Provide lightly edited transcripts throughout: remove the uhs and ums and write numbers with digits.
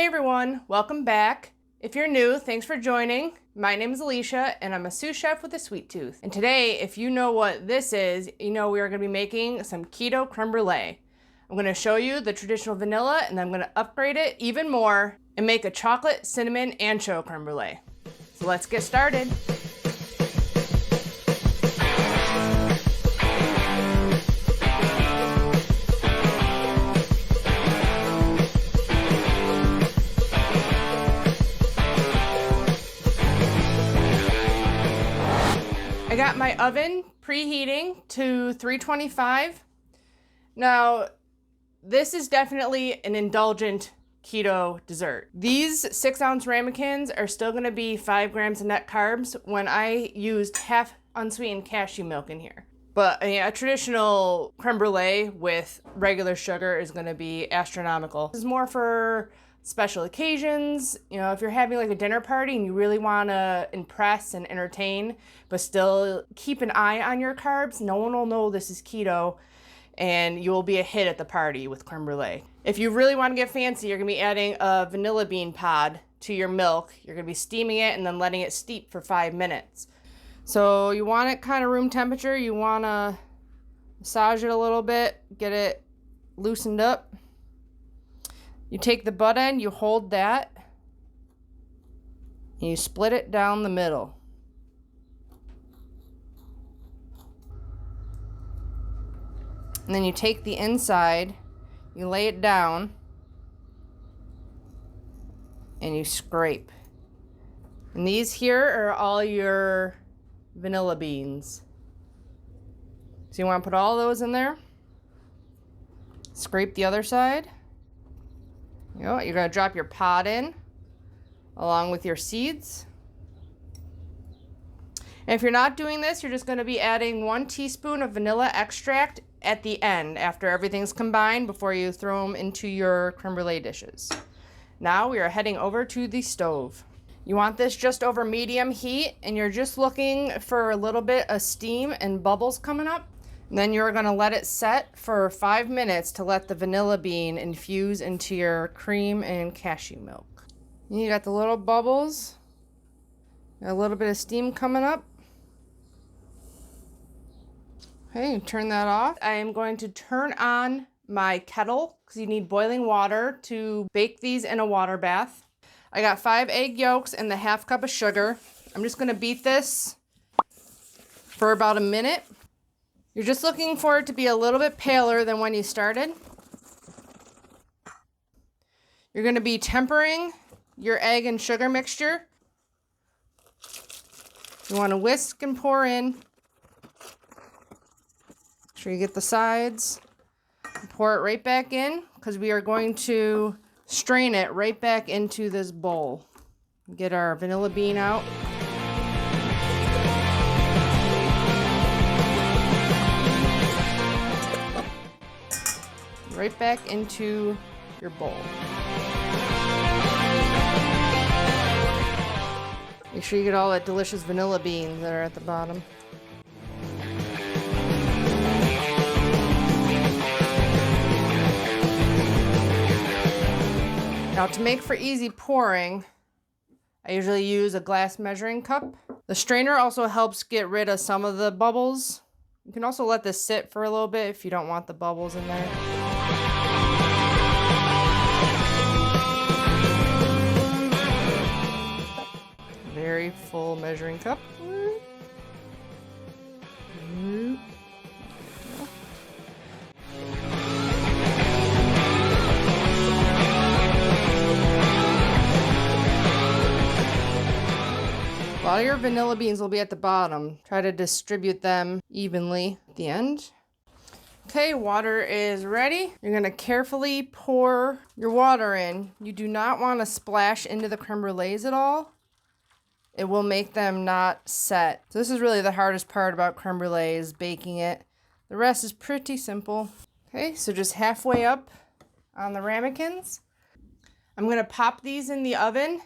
Hey everyone, welcome back. If you're new, thanks for joining. My name is Alicia and I'm a sous chef with a sweet tooth. And today, if you know what this is, you know we are going to be making some keto creme brulee. I'm going to show you the traditional vanilla and then I'm going to upgrade it even more and make a chocolate cinnamon ancho creme brulee. So let's get started. I got my oven preheating to 325. Now, this is definitely an indulgent keto dessert. These 6-ounce ramekins are still gonna be 5 grams of net carbs when I used half unsweetened cashew milk in here. But a traditional creme brulee with regular sugar is gonna be astronomical. This is more for special occasions, you know, if you're having like a dinner party and you really want to impress and entertain, but still keep an eye on your carbs, no one will know this is keto and you will be a hit at the party with creme brulee. If you really want to get fancy, you're going to be adding a vanilla bean pod to your milk. You're going to be steaming it and then letting it steep for 5 minutes. So you want it kind of room temperature. You want to massage it a little bit, get it loosened up. You take the butt end, you hold that, and you split it down the middle. And then you take the inside, you lay it down, and you scrape. And these here are all your vanilla beans. So you want to put all those in there. Scrape the other side. You know, you're going to drop your pod in along with your seeds. And if you're not doing this, you're just going to be adding 1 teaspoon of vanilla extract at the end after everything's combined before you throw them into your creme brulee dishes. Now we are heading over to the stove. You want this just over medium heat and you're just looking for a little bit of steam and bubbles coming up. And then you're going to let it set for 5 minutes to let the vanilla bean infuse into your cream and cashew milk. You got the little bubbles, a little bit of steam coming up. Okay, turn that off. I am going to turn on my kettle because you need boiling water to bake these in a water bath. I got 5 egg yolks and the ½ cup of sugar. I'm just going to beat this for about a minute. You're just looking for it to be a little bit paler than when you started. You're going to be tempering your egg and sugar mixture. You want to whisk and pour in. Make sure you get the sides. Pour it right back in because we are going to strain it right back into this bowl. Get our vanilla bean out. Right back into your bowl. Make sure you get all that delicious vanilla beans that are at the bottom. Now to make for easy pouring, I usually use a glass measuring cup. The strainer also helps get rid of some of the bubbles. You can also let this sit for a little bit if you don't want the bubbles in there. Very full measuring cup. A lot of your vanilla beans will be at the bottom. Try to distribute them evenly at the end. Okay, water is ready. You're going to carefully pour your water in. You do not want to splash into the creme brulees at all. It will make them not set. So this is really the hardest part about creme brulee is baking it. The rest is pretty simple. Okay, so just halfway up on the ramekins. I'm going to pop these in the oven.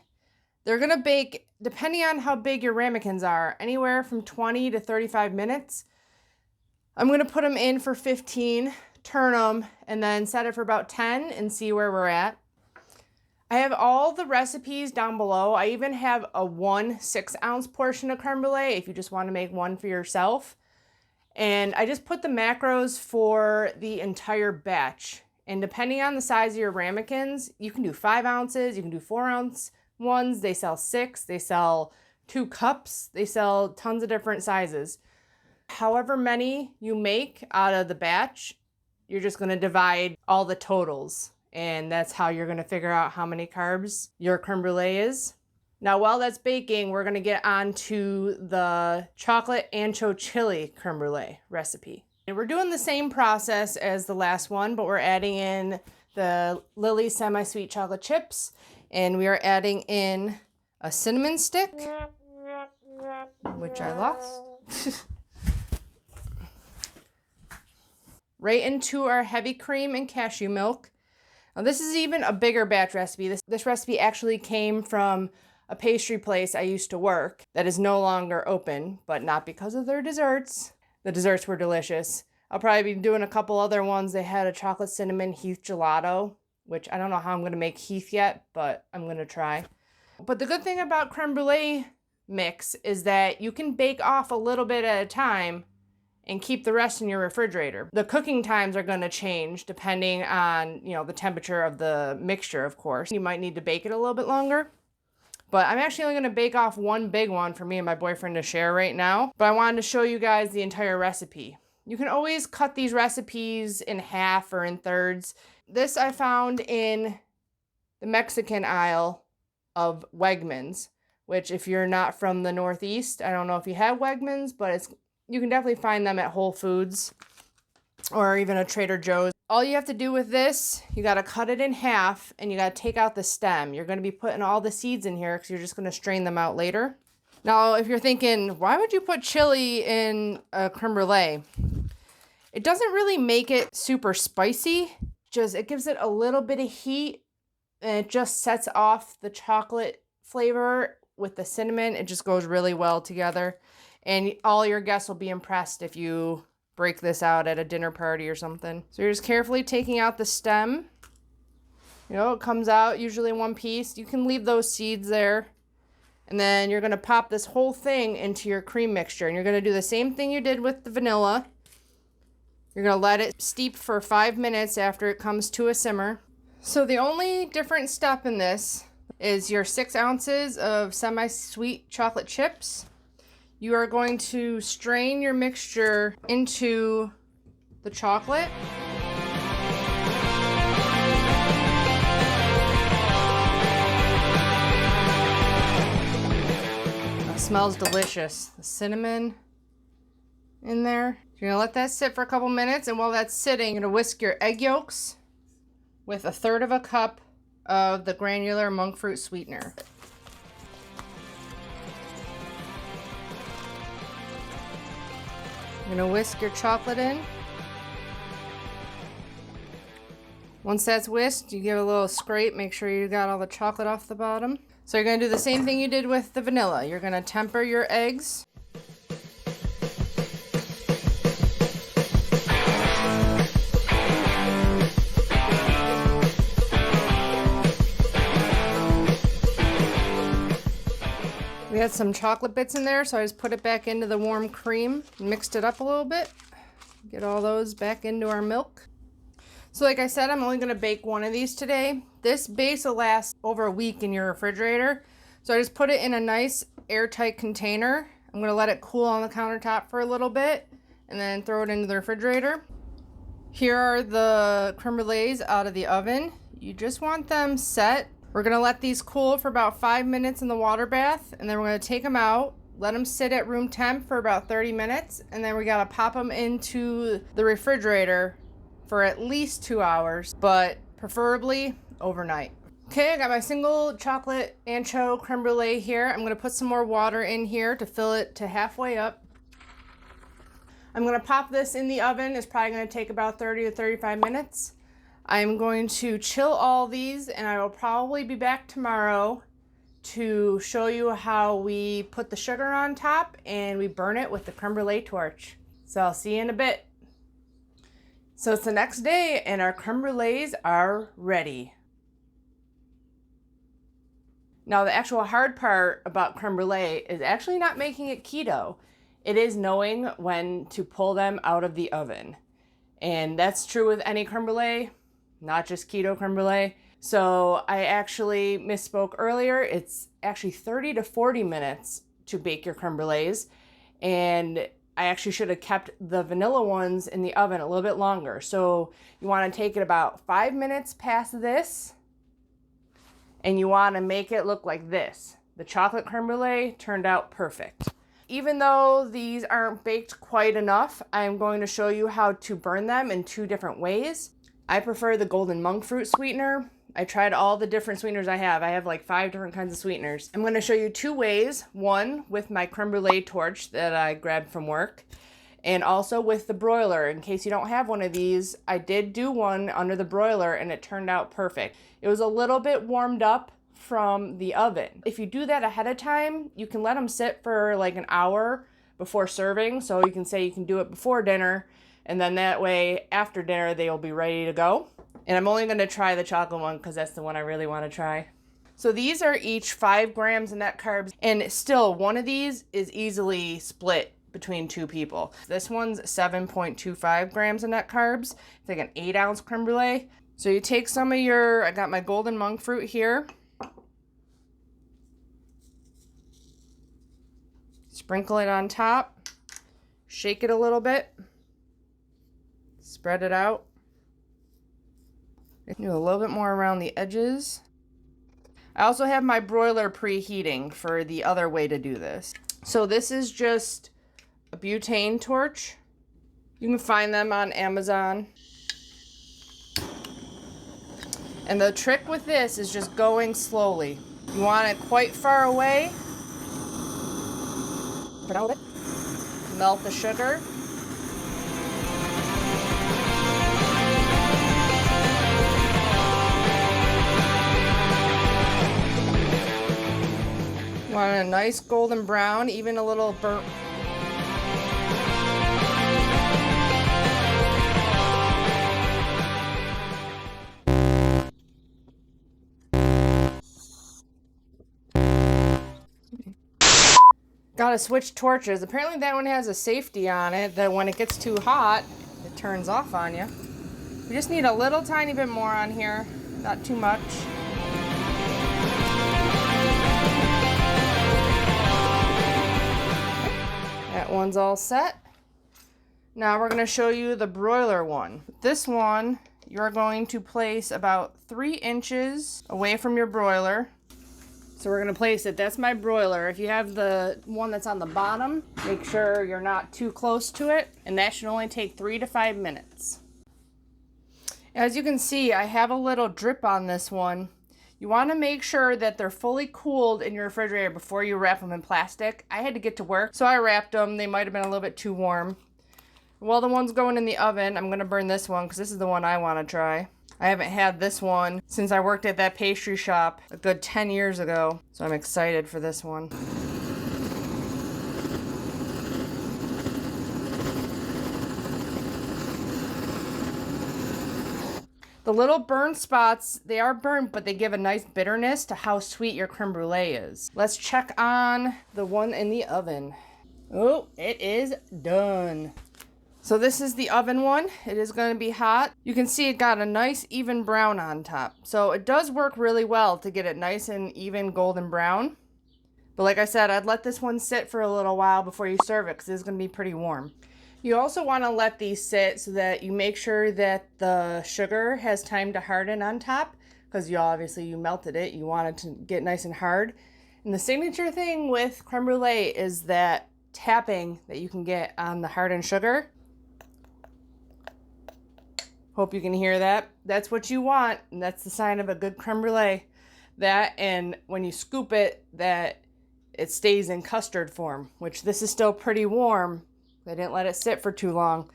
They're going to bake, depending on how big your ramekins are, anywhere from 20 to 35 minutes. I'm going to put them in for 15, turn them, and then set it for about 10 and see where we're at. I have all the recipes down below. I even have a 1 6-ounce portion of creme brulee if you just want to make one for yourself. And I just put the macros for the entire batch. And depending on the size of your ramekins, you can do 5 ounces, you can do 4-ounce ones. They sell 6, they sell 2 cups, they sell tons of different sizes. However many you make out of the batch, you're just going to divide all the totals. And that's how you're going to figure out how many carbs your creme brulee is. Now, while that's baking, we're going to get on to the chocolate ancho chili creme brulee recipe. And we're doing the same process as the last one, but we're adding in the Lily semi-sweet chocolate chips, and we are adding in a cinnamon stick, which I lost, right into our heavy cream and cashew milk. Now, this is even a bigger batch recipe. This recipe actually came from a pastry place I used to work that is no longer open, but not because of their desserts. The desserts were delicious. I'll probably be doing a couple other ones. They had a chocolate cinnamon Heath gelato, which I don't know how I'm going to make Heath yet, but I'm going to try. But the good thing about creme brulee mix is that you can bake off a little bit at a time and keep the rest in your refrigerator. The cooking times are going to change depending on, the temperature of the mixture, of course. You might need to bake it a little bit longer. But I'm actually only going to bake off one big one for me and my boyfriend to share right now. But I wanted to show you guys the entire recipe. You can always cut these recipes in half or in thirds. This I found in the Mexican aisle of Wegmans, which if you're not from the Northeast, I don't know if you have Wegmans, but you can definitely find them at Whole Foods or even a Trader Joe's. All you have to do with this, you got to cut it in half and you got to take out the stem. You're going to be putting all the seeds in here because you're just going to strain them out later. Now, if you're thinking, why would you put chili in a creme brulee? It doesn't really make it super spicy. It gives it a little bit of heat and it just sets off the chocolate flavor with the cinnamon. It just goes really well together. And all your guests will be impressed if you break this out at a dinner party or something. So you're just carefully taking out the stem. It comes out usually in one piece. You can leave those seeds there. And then you're going to pop this whole thing into your cream mixture. And you're going to do the same thing you did with the vanilla. You're going to let it steep for 5 minutes after it comes to a simmer. So the only different step in this is your 6 ounces of semi-sweet chocolate chips. You are going to strain your mixture into the chocolate. That smells delicious. The cinnamon in there. You're gonna let that sit for a couple minutes, and while that's sitting, you're gonna whisk your egg yolks with 1/3 cup of the granular monkfruit sweetener. You're gonna whisk your chocolate in. Once that's whisked, you give it a little scrape, make sure you got all the chocolate off the bottom. So you're gonna do the same thing you did with the vanilla. You're gonna temper your eggs. We had some chocolate bits in there, so I just put it back into the warm cream and mixed it up a little bit. Get all those back into our milk. So like I said, I'm only going to bake one of these today. This base will last over a week in your refrigerator. So I just put it in a nice airtight container. I'm going to let it cool on the countertop for a little bit and then throw it into the refrigerator. Here are the creme brulees out of the oven. You just want them set. We're going to let these cool for about 5 minutes in the water bath, and then we're going to take them out, let them sit at room temp for about 30 minutes, and then we got to pop them into the refrigerator for at least 2 hours, but preferably overnight. Okay, I got my single chocolate ancho creme brulee here. I'm going to put some more water in here to fill it to halfway up. I'm going to pop this in the oven. It's probably going to take about 30 to 35 minutes. I'm going to chill all these, and I will probably be back tomorrow to show you how we put the sugar on top and we burn it with the creme brulee torch. So I'll see you in a bit. So it's the next day and our creme brulees are ready. Now, the actual hard part about creme brulee is actually not making it keto. It is knowing when to pull them out of the oven. And that's true with any creme brulee, not just keto creme brulee. So I actually misspoke earlier. It's actually 30 to 40 minutes to bake your creme brulees. And I actually should have kept the vanilla ones in the oven a little bit longer. So you want to take it about 5 minutes past this, and you want to make it look like this. The chocolate creme brulee turned out perfect. Even though these aren't baked quite enough, I'm going to show you how to burn them in 2 different ways. I prefer the golden monkfruit sweetener. I tried all the different sweeteners I have. I have like 5 different kinds of sweeteners. I'm going to show you 2 ways. One with my creme brulee torch that I grabbed from work, and also with the broiler. In case you don't have one of these, I did do one under the broiler and it turned out perfect. It was a little bit warmed up from the oven. If you do that ahead of time, you can let them sit for like an hour before serving. So you can say you can do it before dinner, and then that way after dinner they will be ready to go. And I'm only going to try the chocolate one because that's the one I really want to try. So these are each 5 grams of net carbs, and still one of these is easily split between 2 people. This one's 7.25 grams of net carbs. It's like an 8-ounce creme brulee. So you take some of your, I got my golden monk fruit here. Sprinkle it on top. Shake it a little bit. Spread it out. Do a little bit more around the edges. I also have my broiler preheating for the other way to do this. So this is just a butane torch. You can find them on Amazon. And the trick with this is just going slowly. You want it quite far away. Melt the sugar. Want a nice golden brown, even a little burnt. Gotta switch torches. Apparently that one has a safety on it that when it gets too hot, it turns off on you. We just need a little tiny bit more on here, not too much. That one's all set. Now we're going to show you the broiler one. This one, you're going to place about 3 inches away from your broiler. So we're going to place it. That's my broiler. If you have the one that's on the bottom, make sure you're not too close to it. And that should only take 3 to 5 minutes. As you can see, I have a little drip on this one. You want to make sure that they're fully cooled in your refrigerator before you wrap them in plastic. I had to get to work, so I wrapped them. They might have been a little bit too warm. While the one's going in the oven, I'm going to burn this one because this is the one I want to try. I haven't had this one since I worked at that pastry shop a good 10 years ago, so I'm excited for this one. The little burnt spots, they are burnt, but they give a nice bitterness to how sweet your creme brulee is. Let's check on the one in the oven. Oh, it is done. So this is the oven one. It is going to be hot. You can see it got a nice even brown on top. So it does work really well to get it nice and even golden brown. But like I said, I'd let this one sit for a little while before you serve it because it's going to be pretty warm. You also want to let these sit so that you make sure that the sugar has time to harden on top, because you melted it. You want it to get nice and hard. And the signature thing with creme brulee is that tapping that you can get on the hardened sugar. Hope you can hear that. That's what you want, and that's the sign of a good creme brulee. That, and when you scoop it, that it stays in custard form, which this is still pretty warm. I didn't let it sit for too long,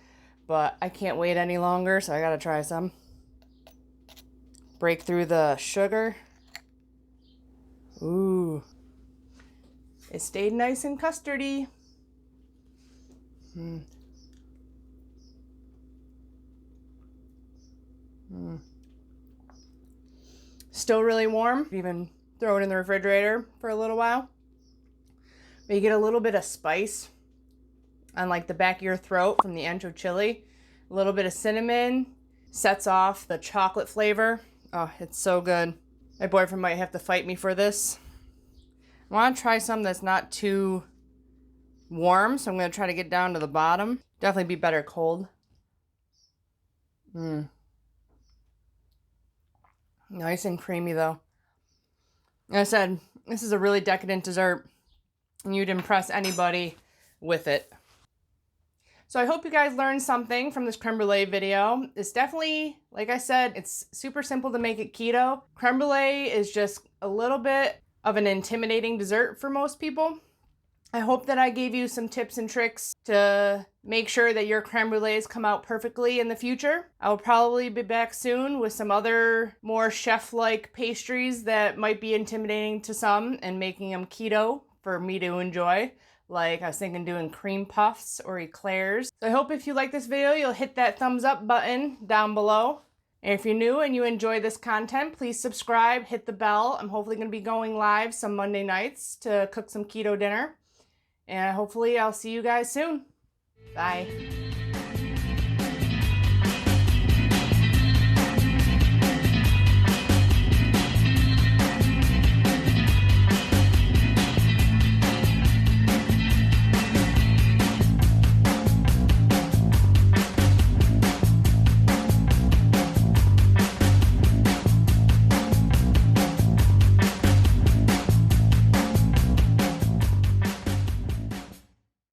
but I can't wait any longer, so I gotta try some. Break through the sugar. Ooh. It stayed nice and custardy. Still really warm, even throw it in the refrigerator for a little while. But you get a little bit of spice on like the back of your throat from the ancho chili. A little bit of cinnamon sets off the chocolate flavor. Oh, it's so good. My boyfriend might have to fight me for this. I want to try some that's not too warm, so I'm going to try to get down to the bottom. Definitely be better cold. Nice and creamy though. Like I said, this is a really decadent dessert, and you'd impress anybody with it. So I hope you guys learned something from this creme brulee video. It's definitely, like I said, it's super simple to make it keto. Creme brulee is just a little bit of an intimidating dessert for most people. I hope that I gave you some tips and tricks to make sure that your creme brulees come out perfectly in the future. I will probably be back soon with some other more chef-like pastries that might be intimidating to some and making them keto for me to enjoy. Like I was thinking doing cream puffs or eclairs. So I hope if you like this video, you'll hit that thumbs up button down below. And if you're new and you enjoy this content, please subscribe, hit the bell. I'm hopefully going to be going live some Monday nights to cook some keto dinner. And hopefully I'll see you guys soon. Bye.